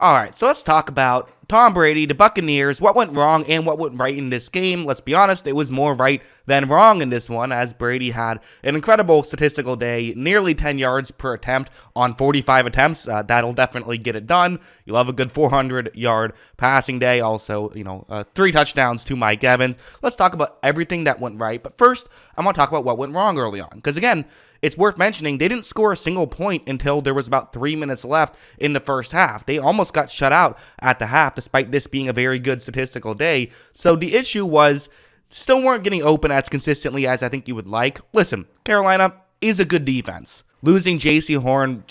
All right, so let's talk about Tom Brady, the Buccaneers, what went wrong and what went right in this game. Let's be honest, it was more right than wrong in this one, as Brady had an incredible statistical day, nearly 10 yards per attempt on 45 attempts. That'll definitely get it done. You'll have a good 400-yard passing day. Also, 3 touchdowns to Mike Evans. Let's talk about everything that went right. But first, I'm going to talk about what went wrong early on. Because again, it's worth mentioning, they didn't score a single point until there was about 3 minutes left in the first half. They almost got shut out at the half, despite this being a very good statistical day. So the issue was, still weren't getting open as consistently as I think you would like. Listen, Carolina is a good defense. Losing J.C. Horn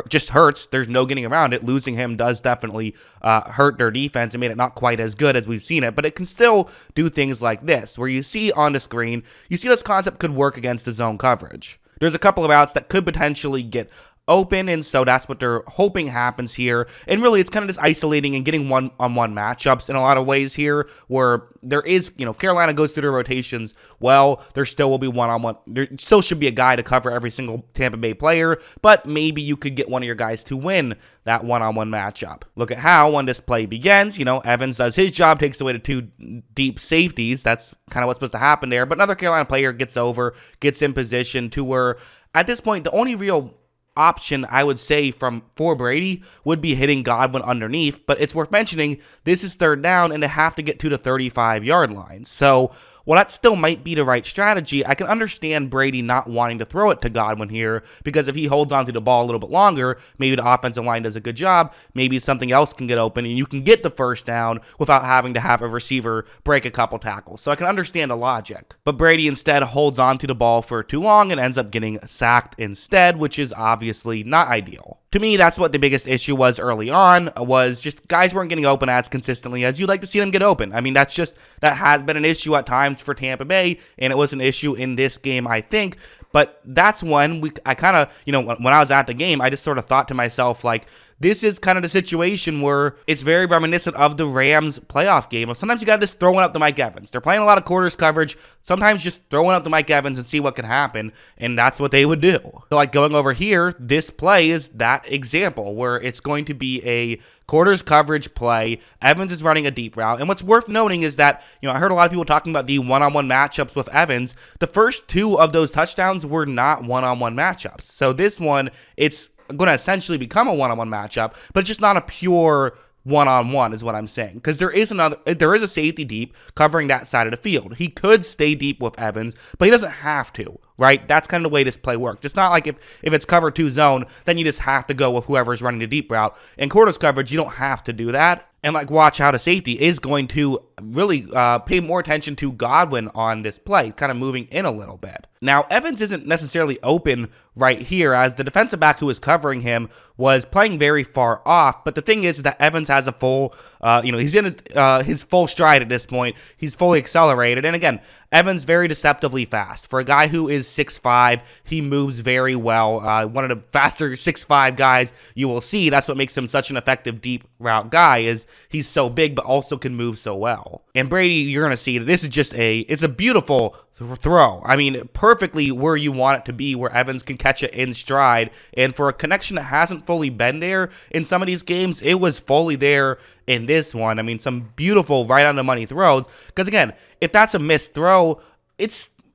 just hurts. There's no getting around it. Losing him does definitely hurt their defense and made it not quite as good as we've seen it. But it can still do things like this, where you see on the screen, you see this concept could work against the zone coverage. There's a couple of routes that could potentially get open, and so that's what they're hoping happens here. And really, it's kind of just isolating and getting one-on-one matchups in a lot of ways here, where there is, Carolina goes through their rotations well, there still will be one-on-one. There still should be a guy to cover every single Tampa Bay player, but maybe you could get one of your guys to win that one-on-one matchup. Look at how when this play begins, Evans does his job, takes away the 2 deep safeties. That's kind of what's supposed to happen there. But another Carolina player gets over, gets in position to where, at this point, the only real option I would say for Brady would be hitting Godwin underneath, but it's worth mentioning this is 3rd down and they have to get to the 35-yard line. So while that still might be the right strategy, I can understand Brady not wanting to throw it to Godwin here, because if he holds onto the ball a little bit longer, maybe the offensive line does a good job, maybe something else can get open and you can get the first down without having to have a receiver break a couple tackles. So I can understand the logic. But Brady instead holds onto the ball for too long and ends up getting sacked instead, which is obviously not ideal. To me, that's what the biggest issue was early on, was just guys weren't getting open as consistently as you'd like to see them get open. I mean, that has been an issue at times for Tampa Bay, and it was an issue in this game, I think. But that's when I kind of, when I was at the game, I just sort of thought to myself, like, this is kind of the situation where it's very reminiscent of the Rams playoff game. Sometimes you got to just throw it up to Mike Evans. They're playing a lot of quarters coverage. Sometimes just throw it up to Mike Evans and see what can happen, and that's what they would do. So like going over here, this play is that example where it's going to be a quarters coverage play. Evans is running a deep route. And what's worth noting is that, I heard a lot of people talking about the one-on-one matchups with Evans. The first 2 of those touchdowns were not one-on-one matchups. So this one, it's going to essentially become a one-on-one matchup, but it's just not a pure one-on-one is what I'm saying, because there is a safety deep covering that side of the field. He could stay deep with Evans, but he doesn't have to, right? That's kind of the way this play works. It's not like if it's cover 2 zone, then you just have to go with whoever's running the deep route. In quarters coverage, you don't have to do that. And watch how the safety is going to really pay more attention to Godwin on this play, kind of moving in a little bit. Now, Evans isn't necessarily open right here, as the defensive back who was covering him was playing very far off. But the thing is that Evans has a full, he's in his full stride at this point. He's fully accelerated. And again, Evans very deceptively fast. For a guy who is 6'5", he moves very well. One of the faster 6'5" guys you will see. That's what makes him such an effective deep route guy, is he's so big but also can move so well. And Brady, you're going to see that this is just it's a beautiful throw. I mean, perfectly where you want it to be, where Evans can catch it in stride. And for a connection that hasn't fully been there in some of these games, it was fully there in this one. I mean, some beautiful right on the money throws. Because again, if that's a missed throw,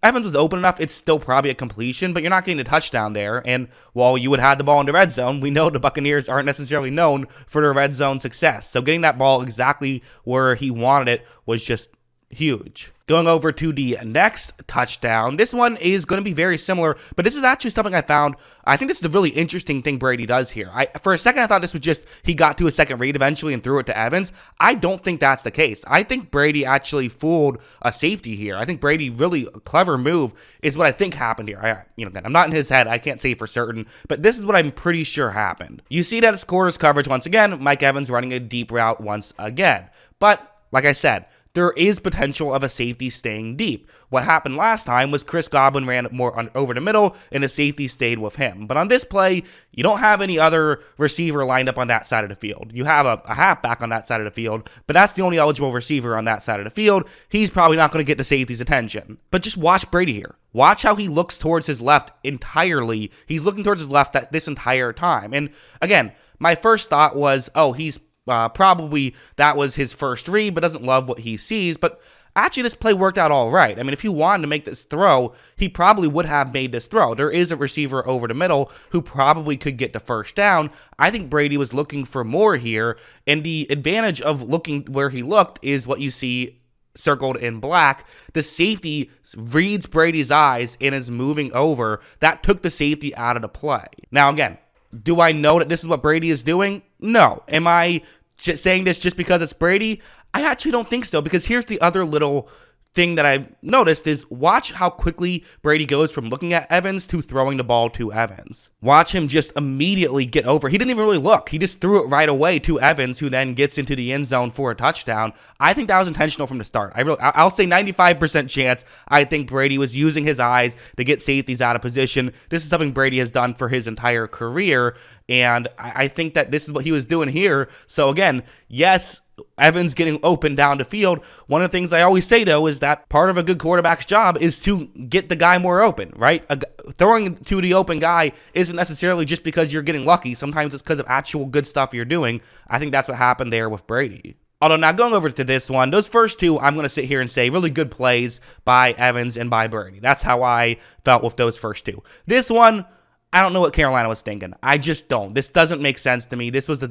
Evans was open enough, it's still probably a completion, but you're not getting a touchdown there. And while you would have the ball in the red zone, we know the Buccaneers aren't necessarily known for their red zone success. So getting that ball exactly where he wanted it was just huge. Going over to the next touchdown, this one is going to be very similar, but this is actually something I found. I think this is the really interesting thing Brady does here. For a second, I thought this was just he got to a second read eventually and threw it to Evans. I don't think that's the case. I think Brady actually fooled a safety here. I think Brady, really a clever move, is what I think happened here. Again, I'm not in his head. I can't say for certain, but this is what I'm pretty sure happened. You see that it's quarters coverage once again. Mike Evans running a deep route once again. But like I said, there is potential of a safety staying deep. What happened last time was Chris Godwin ran more over the middle, and the safety stayed with him. But on this play, you don't have any other receiver lined up on that side of the field. You have a halfback on that side of the field, but that's the only eligible receiver on that side of the field. He's probably not going to get the safety's attention. But just watch Brady here. Watch how he looks towards his left entirely. He's looking towards his left this entire time. And again, my first thought was, oh, he's probably that was his first read, but doesn't love what he sees. But actually, this play worked out all right. I mean, if he wanted to make this throw, he probably would have made this throw. There is a receiver over the middle who probably could get the first down. I think Brady was looking for more here, and the advantage of looking where he looked is what you see circled in black. The safety reads Brady's eyes and is moving over. That took the safety out of the play. Now, again, do I know that this is what Brady is doing? No. Am I saying this just because it's Brady? I actually don't think so, because here's the other little thing that I've noticed is watch how quickly Brady goes from looking at Evans to throwing the ball to Evans. Watch him just immediately get over. He didn't even really look. He just threw it right away to Evans, who then gets into the end zone for a touchdown. I think that was intentional from the start. I'll say 95% chance. I think Brady was using his eyes to get safeties out of position. This is something Brady has done for his entire career, and I think that this is what he was doing here. So again, yes, Evans getting open down the field. One of the things I always say, though, is that part of a good quarterback's job is to get the guy more open, right? Throwing to the open guy isn't necessarily just because you're getting lucky. Sometimes it's because of actual good stuff you're doing. I think that's what happened there with Brady. Although now going over to this one, those first two, I'm going to sit here and say really good plays by Evans and by Brady. That's how I felt with those first two. This one, I don't know what Carolina was thinking. I just don't. This doesn't make sense to me. This was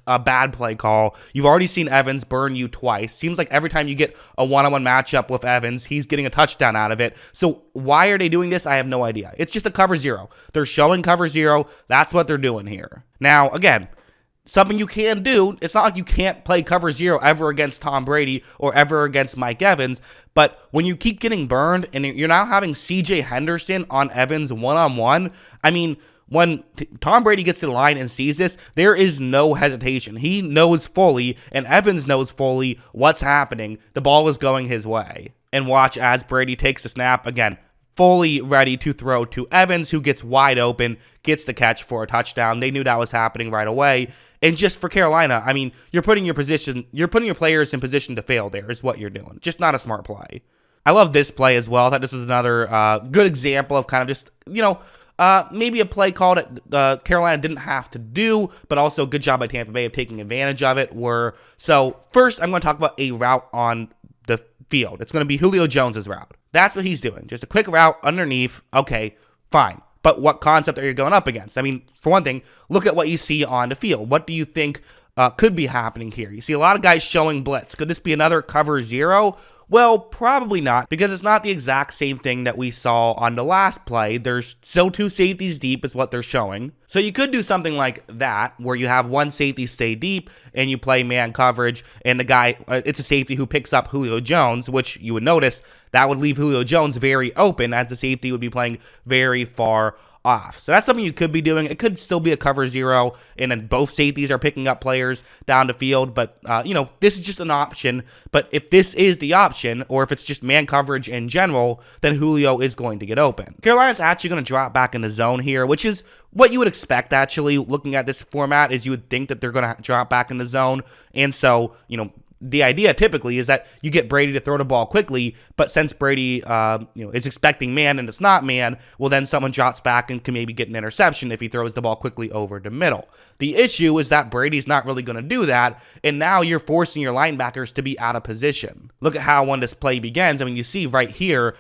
a bad play call. You've already seen Evans burn you twice. Seems like every time you get a one-on-one matchup with Evans, he's getting a touchdown out of it. So why are they doing this? I have no idea. It's just a cover zero. They're showing cover zero. That's what they're doing here. Now, again, something you can do. It's not like you can't play cover zero ever against Tom Brady or ever against Mike Evans, but when you keep getting burned and you're now having CJ Henderson on Evans one-on-one, I mean, when Tom Brady gets to the line and sees this, there is no hesitation. He knows fully, and Evans knows fully what's happening. The ball is going his way. And watch as Brady takes the snap again, fully ready to throw to Evans, who gets wide open, gets the catch for a touchdown. They knew that was happening right away. And just for Carolina, I mean, you're putting your players in position to fail there is what you're doing. Just not a smart play. I love this play as well. I thought this was another good example of kind of just, maybe a play call that Carolina didn't have to do, but also good job by Tampa Bay of taking advantage of it. So first, I'm going to talk about a route on the field. It's going to be Julio Jones's route. That's what he's doing. Just a quick route underneath. Okay, fine. But what concept are you going up against? I mean, for one thing, look at what you see on the field. What do you think could be happening here? You see a lot of guys showing blitz. Could this be another cover zero? Well, probably not, because it's not the exact same thing that we saw on the last play. There's still two safeties deep is what they're showing. So you could do something like that, where you have one safety stay deep, and you play man coverage, and the guy, it's a safety who picks up Julio Jones, which you would notice that would leave Julio Jones very open, as the safety would be playing very far off. So that's something you could be doing. It could still be a cover zero, and then both safeties are picking up players down the field. But, this is just an option. But if this is the option, or if it's just man coverage in general, then Julio is going to get open. Carolina's actually going to drop back in the zone here, which is what you would expect, actually, looking at this format, is you would think that they're going to drop back in the zone. And so, the idea typically is that you get Brady to throw the ball quickly, but since Brady, is expecting man and it's not man, well, then someone drops back and can maybe get an interception if he throws the ball quickly over the middle. The issue is that Brady's not really going to do that, and now you're forcing your linebackers to be out of position. Look at how when this play begins. I mean, you see right here,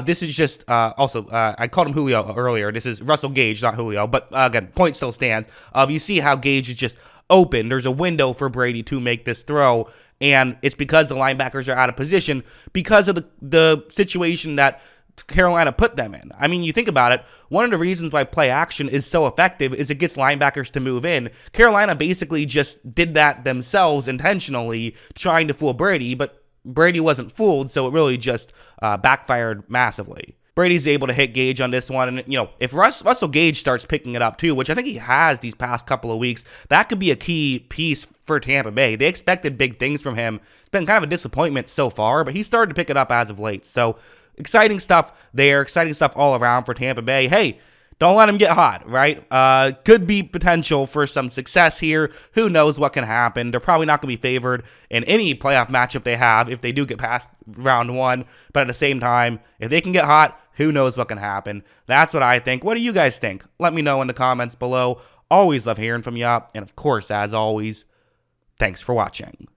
this is just, I called him Julio earlier. This is Russell Gage, not Julio, but again, point still stands. You see how Gage is just open. There's a window for Brady to make this throw, and it's because the linebackers are out of position because of the situation that Carolina put them in. I mean, you think about it, one of the reasons why play action is so effective is it gets linebackers to move in. Carolina basically just did that themselves intentionally, trying to fool Brady, but Brady wasn't fooled, so it really just backfired massively. Brady's able to hit Gage on this one, and if Russell Gage starts picking it up too, which I think he has these past couple of weeks, that could be a key piece for Tampa Bay. They expected big things from him. It's been kind of a disappointment so far, but he started to pick it up as of late. So exciting stuff there, exciting stuff all around for Tampa Bay. Hey, don't let him get hot, right? Could be potential for some success here. Who knows what can happen? They're probably not going to be favored in any playoff matchup they have if they do get past round one. But at the same time, if they can get hot, who knows what can happen? That's what I think. What do you guys think? Let me know in the comments below. Always love hearing from you. And of course, as always, Thanks for watching.